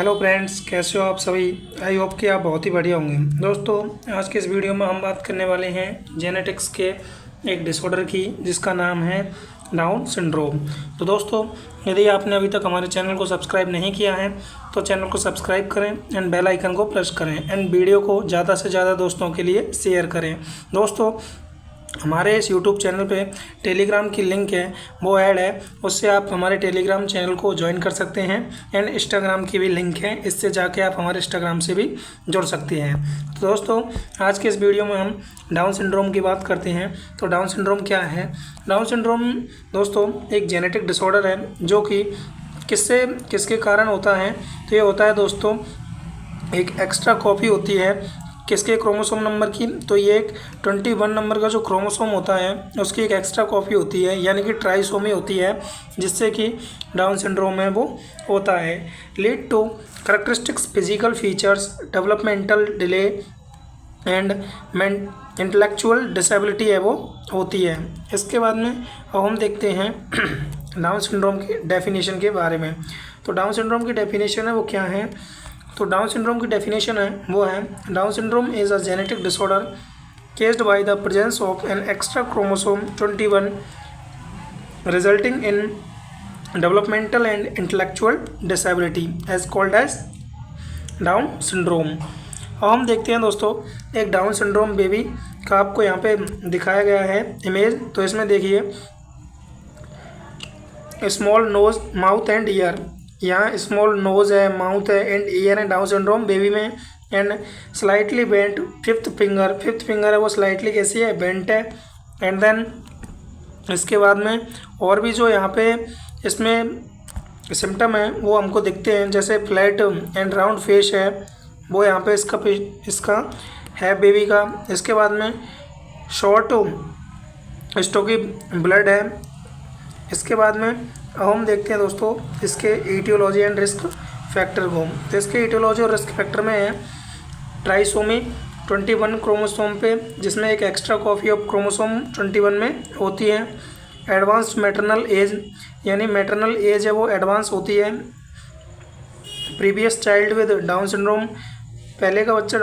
Hello friends, कैसे हो आप सभी। आई होप कि आप बहुत ही बढ़िया होंगे। दोस्तों, आज के इस वीडियो में हम बात करने वाले हैं जेनेटिक्स के एक डिसऑर्डर की, जिसका नाम है डाउन सिंड्रोम। तो दोस्तों, यदि आपने अभी तक हमारे चैनल को सब्सक्राइब नहीं किया है तो चैनल को सब्सक्राइब करें एंड बेल आइकन को प्रेस करें एंड वीडियो को ज़्यादा से ज़्यादा दोस्तों के लिए शेयर करें। दोस्तों, हमारे इस यूट्यूब चैनल पे टेलीग्राम की लिंक है, वो ऐड है, उससे आप हमारे टेलीग्राम चैनल को ज्वाइन कर सकते हैं एंड इंस्टाग्राम की भी लिंक है, इससे जाके आप हमारे इंस्टाग्राम से भी जुड़ सकते हैं। तो दोस्तों, आज के इस वीडियो में हम डाउन सिंड्रोम की बात करते हैं। तो डाउन सिंड्रोम क्या है? डाउन सिंड्रोम दोस्तों एक जेनेटिक डिसऑर्डर है जो कि किसके कारण होता है। तो ये होता है दोस्तों, एक एक्स्ट्रा कॉपी होती है किसके क्रोमोसोम नंबर की। तो ये एक 21 नंबर का जो क्रोमोसोम होता है उसकी एक एक्स्ट्रा कॉपी होती है, यानी कि ट्राइसोमी होती है, जिससे कि डाउन सिंड्रोम है वो होता है। Lead to characteristics physical features, developmental delay and intellectual disability है वो होती है। इसके बाद में अब हम देखते हैं डाउन सिंड्रोम की डेफिनेशन के बारे में। तो डाउन सिंड्रोम की डेफिनेशन है वो क्या है? तो डाउन सिंड्रोम की डेफिनेशन है वो है, Down syndrome is a genetic disorder caused by the presence of an extra chromosome 21 resulting in developmental and intellectual disability as called as Down syndrome. अब हम देखते हैं दोस्तों, एक डाउन सिंड्रोम बेबी का आपको यहाँ पे दिखाया गया है इमेज। तो इसमें देखिए, small nose, mouth and ear. यहाँ स्मॉल नोज है, माउथ है एंड ईयर है डाउन सिंड्रोम बेबी में। And slightly bent fifth finger है वो स्लाइटली कैसी है, बेंट है। एंड देन इसके बाद में और भी जो यहाँ पे इसमें सिम्टम है वो हमको दिखते हैं, जैसे फ्लैट एंड राउंड फेस है वो यहाँ पे इसका है बेबी का। इसके बाद में शॉर्ट स्टॉकी ब्लड है। इसके बाद में अब हम देखते हैं दोस्तों इसके ईटियोलॉजी एंड रिस्क फैक्टर को। तो इसके ईटियोलॉजी और रिस्क फैक्टर में है ट्राइसोमी 21 क्रोमोसोम पे, जिसमें एक एक्स्ट्रा कॉपी ऑफ क्रोमोसोम 21 में होती है। एडवांस्ड मैटरनल एज, यानी मैटरनल एज है वो एडवांस होती है। Previous child with down syndrome, पहले का बच्चा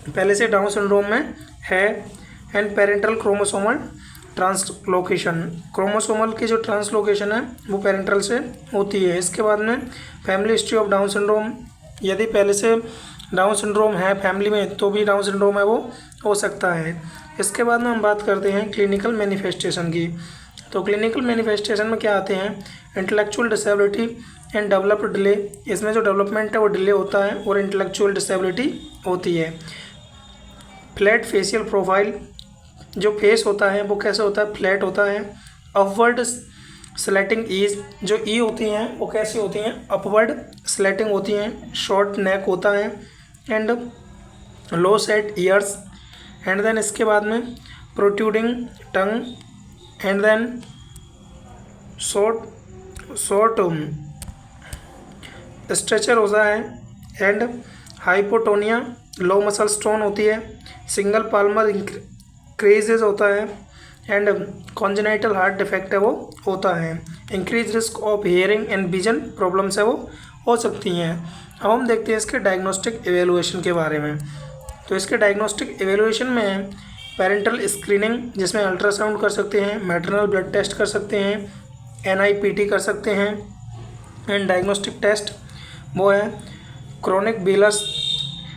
पहले से डाउन सिंड्रोम में है। And parental chromosomal translocation, chromosomal की जो ट्रांसलोकेशन है वो पेरेंटल से होती है। इसके बाद में family history of down syndrome, यदि पहले से डाउन सिंड्रोम है फैमिली में तो भी डाउन सिंड्रोम है वो हो सकता है। इसके बाद में हम बात करते हैं क्लिनिकल मैनिफेस्टेशन की। तो क्लिनिकल मैनिफेस्टेशन में क्या आते हैं? Intellectual disability and developed delay. इसमें जो डेवलपमेंट है वो डिले होता है और इंटेलेक्चुअल डिसेबिलिटी होती है। फ्लैट फेशियल प्रोफाइल, जो फेस होता है वो कैसे होता है, फ्लैट होता है। अपवर्ड स्लैटिंग ईज, जो ई होती हैं वो कैसी होती हैं, अपवर्ड स्लैटिंग होती हैं। शॉर्ट नेक होता है and low set ears. And then इसके बाद में protruding tongue and then short stature होता है and hypotonia, low muscle tone होती है। सिंगल पाल्मर क्रेजेज होता है एंड कॉन्जेनाइटल हार्ट डिफेक्ट है वो होता है। Increase risk of hearing and vision problems है वो हो सकती हैं। अब हम देखते हैं इसके डायग्नोस्टिक एवेलुएशन के बारे में। तो इसके डायग्नोस्टिक एवेलुएशन में पेरेंटल स्क्रीनिंग, जिसमें अल्ट्रासाउंड कर सकते हैं, मैटरनल ब्लड टेस्ट कर सकते हैं, NIPT कर सकते हैं। एंड डायग्नोस्टिक टेस्ट वो है chronic Wallace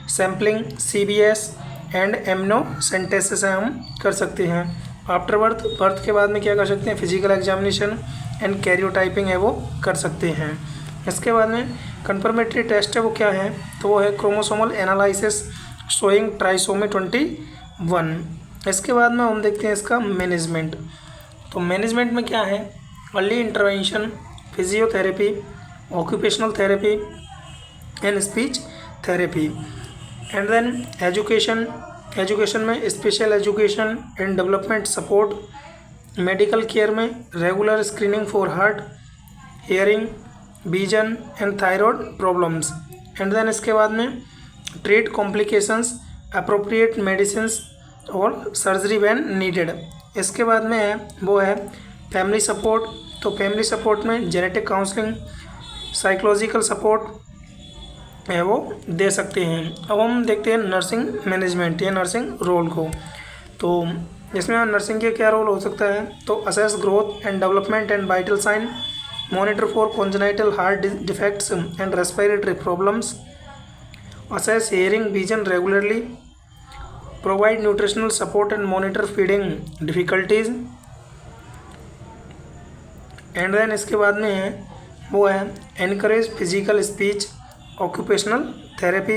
sampling, CBS and एमनोसेंटेसिस हम कर सकते हैं। आफ्टर बर्थ के बाद में क्या कर सकते हैं, फिजिकल एग्जामिनेशन एंड कैरियोटाइपिंग है वो कर सकते हैं। इसके बाद में कंफर्मेटरी टेस्ट है वो क्या है, तो वो है क्रोमोसोमल एनालिसिस शोइंग ट्राइसोमी 21। इसके बाद में हम देखते हैं इसका मैनेजमेंट। तो मैनेजमेंट में क्या है, early intervention, physiotherapy, occupational therapy and speech therapy. And then education में special education and development support. Medical care में regular screening for heart, hearing, vision and thyroid problems. And then इसके बाद में treat complications, appropriate medicines और surgery when needed. इसके बाद में है वो है फैमिली सपोर्ट। तो फैमिली सपोर्ट में जेनेटिक काउंसलिंग, साइकोलॉजिकल सपोर्ट है वो दे सकते हैं। अब हम देखते हैं नर्सिंग मैनेजमेंट या नर्सिंग रोल को। तो इसमें नर्सिंग के क्या रोल हो सकता है, तो assess growth and development and vital sign, monitor for congenital heart defects and respiratory problems, assess hearing vision regularly, provide nutritional support and monitor feeding difficulties. And then इसके बाद में है वो है encourage physical speech occupational therapy,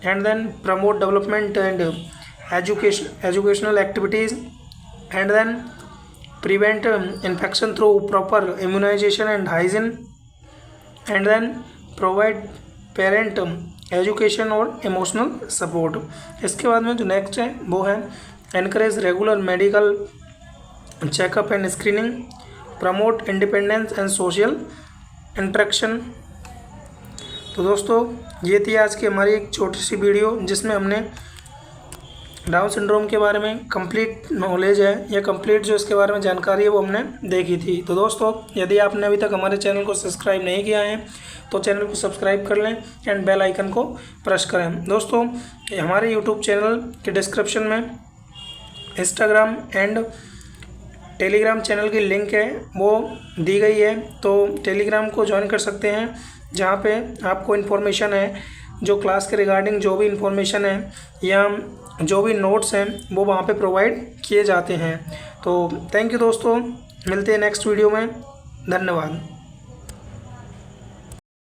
and then promote development and educational activities, and then prevent infection through proper immunization and hygiene, and then provide parent education और emotional support। इसके बाद में जो नेक्स्ट है वो है encourage regular medical checkup and screening, promote independence and social interaction। तो दोस्तों ये थी आज की हमारी एक छोटी सी वीडियो जिसमें हमने डाउन सिंड्रोम के बारे में कंप्लीट नॉलेज है या कंप्लीट जो इसके बारे में जानकारी है वो हमने देखी थी। तो दोस्तों यदि आपने अभी तक हमारे चैनल को सब्सक्राइब नहीं किया है तो चैनल को सब्सक्राइब कर लें एंड बेल आइकन को प्रेस करें। दोस्तों हमारे यूट्यूब चैनल के डिस्क्रिप्शन में इंस्टाग्राम एंड टेलीग्राम चैनल की लिंक है वो दी गई है, तो टेलीग्राम को ज्वाइन कर सकते हैं जहाँ पे आपको इन्फॉर्मेशन है जो क्लास के रिगार्डिंग जो भी इन्फॉर्मेशन है या जो भी नोट्स हैं वो वहाँ पे प्रोवाइड किए जाते हैं। तो थैंक यू दोस्तों, मिलते हैं नेक्स्ट वीडियो में। धन्यवाद।